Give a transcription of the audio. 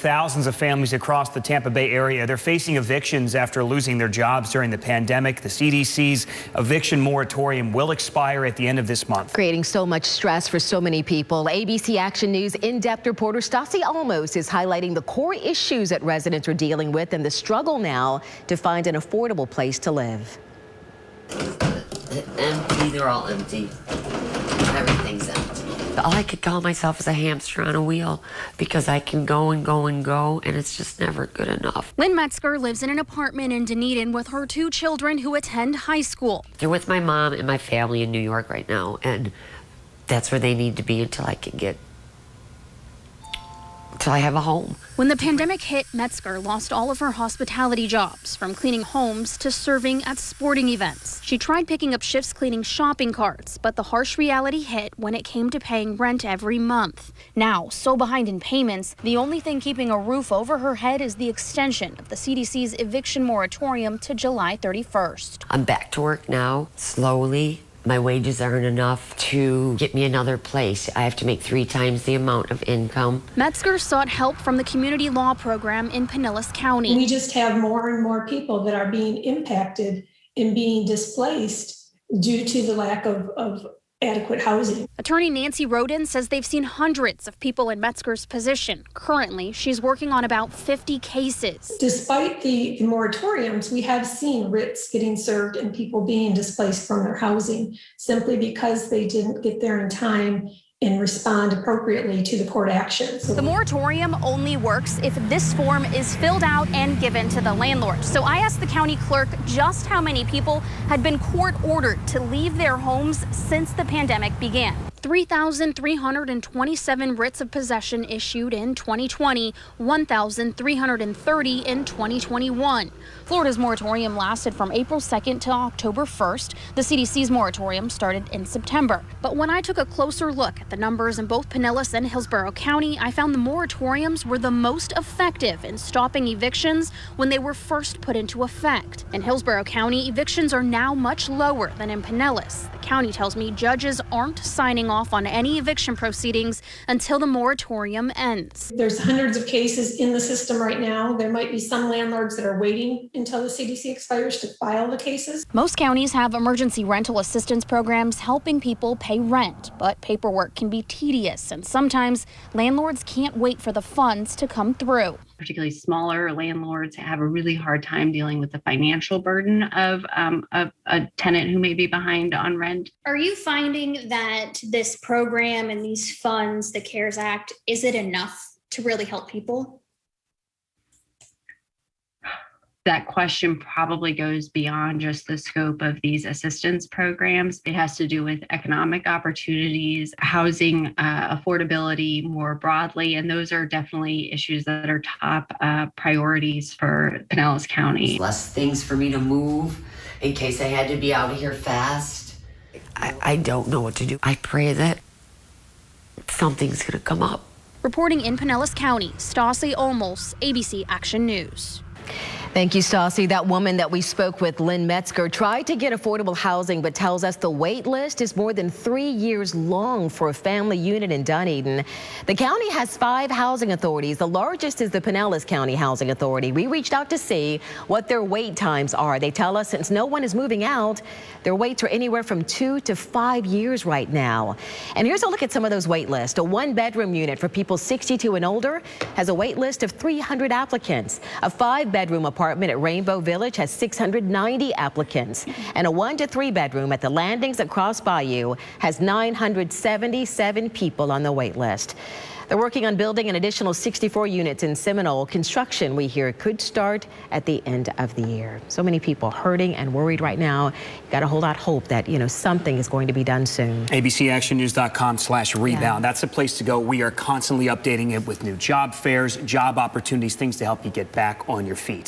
thousands of families across the Tampa Bay area. They're facing evictions after losing their jobs during the pandemic. The CDC's eviction moratorium will expire at the end of this month. Creating so much stress for so many people. ABC Action News in-depth reporter Stassi Almos is highlighting the core issues that residents are dealing with and the struggle now to find an affordable place to live. Empty, they're all empty. Everything's empty. All I could call myself is a hamster on a wheel because I can go and go and go, and it's just never good enough. Lynn Metzger lives in an apartment in Dunedin with her 2 children who attend high school. They're with my mom and my family in New York right now, and that's where they need to be until I have a home. When the pandemic hit, Metzger lost all of her hospitality jobs, from cleaning homes to serving at sporting events. She tried picking up shifts cleaning shopping carts, but the harsh reality hit when it came to paying rent every month. Now, so behind in payments, the only thing keeping a roof over her head is the extension of the CDC's eviction moratorium to July 31st. I'm back to work now, slowly. My wages aren't enough to get me another place. I have to make 3 times the amount of income. Metzger sought help from the community law program in Pinellas County. We just have more and more people that are being impacted and being displaced due to the lack of adequate housing. Attorney Nancy Roden says they've seen hundreds of people in Metzger's position. Currently, she's working on about 50 cases. Despite the moratoriums, we have seen writs getting served and people being displaced from their housing simply because they didn't get there in time and respond appropriately to the court actions. The moratorium only works if this form is filled out and given to the landlord. So I asked the county clerk just how many people had been court ordered to leave their homes since the pandemic began. 3,327 writs of possession issued in 2020, 1,330 in 2021. Florida's moratorium lasted from April 2nd to October 1st. The CDC's moratorium started in September. But when I took a closer look at the numbers in both Pinellas and Hillsborough County, I found the moratoriums were the most effective in stopping evictions when they were first put into effect. In Hillsborough County, evictions are now much lower than in Pinellas. The county tells me judges aren't signing off on any eviction proceedings until the moratorium ends. There's hundreds of cases in the system right now. There might be some landlords that are waiting until the CDC expires to file the cases. Most counties have emergency rental assistance programs helping people pay rent, but paperwork can be tedious, and sometimes landlords can't wait for the funds to come through. Particularly smaller landlords have a really hard time dealing with the financial burden of a tenant who may be behind on rent. Are you finding that this program and these funds, the CARES Act, is it enough to really help people? That question probably goes beyond just the scope of these assistance programs. It has to do with economic opportunities, housing affordability more broadly, and those are definitely issues that are top priorities for Pinellas County. Less things for me to move in case I had to be out of here fast. I don't know what to do. I pray that something's going to come up. Reporting in Pinellas County, Stassi Almos, ABC Action News. Thank you, Stassi. That woman that we spoke with, Lynn Metzger, tried to get affordable housing, but tells us the wait list is more than 3 years long for a family unit in Dunedin. The county has 5 housing authorities. The largest is the Pinellas County Housing Authority. We reached out to see what their wait times are. They tell us since no one is moving out, their waits are anywhere from 2 to 5 years right now. And here's a look at some of those wait lists. A 1-bedroom unit for people 62 and older has a wait list of 300 applicants. A 5-bedroom apartment at Rainbow Village has 690 applicants, and a 1 to 3 bedroom at the Landings at Cross Bayou has 977 people on the wait list. They're working on building an additional 64 units in Seminole. Construction, we hear, could start at the end of the year. So many people hurting and worried right now. You've got to hold out hope that, something is going to be done soon. ABCActionNews.com/rebound. Yeah. That's the place to go. We are constantly updating it with new job fairs, job opportunities, things to help you get back on your feet.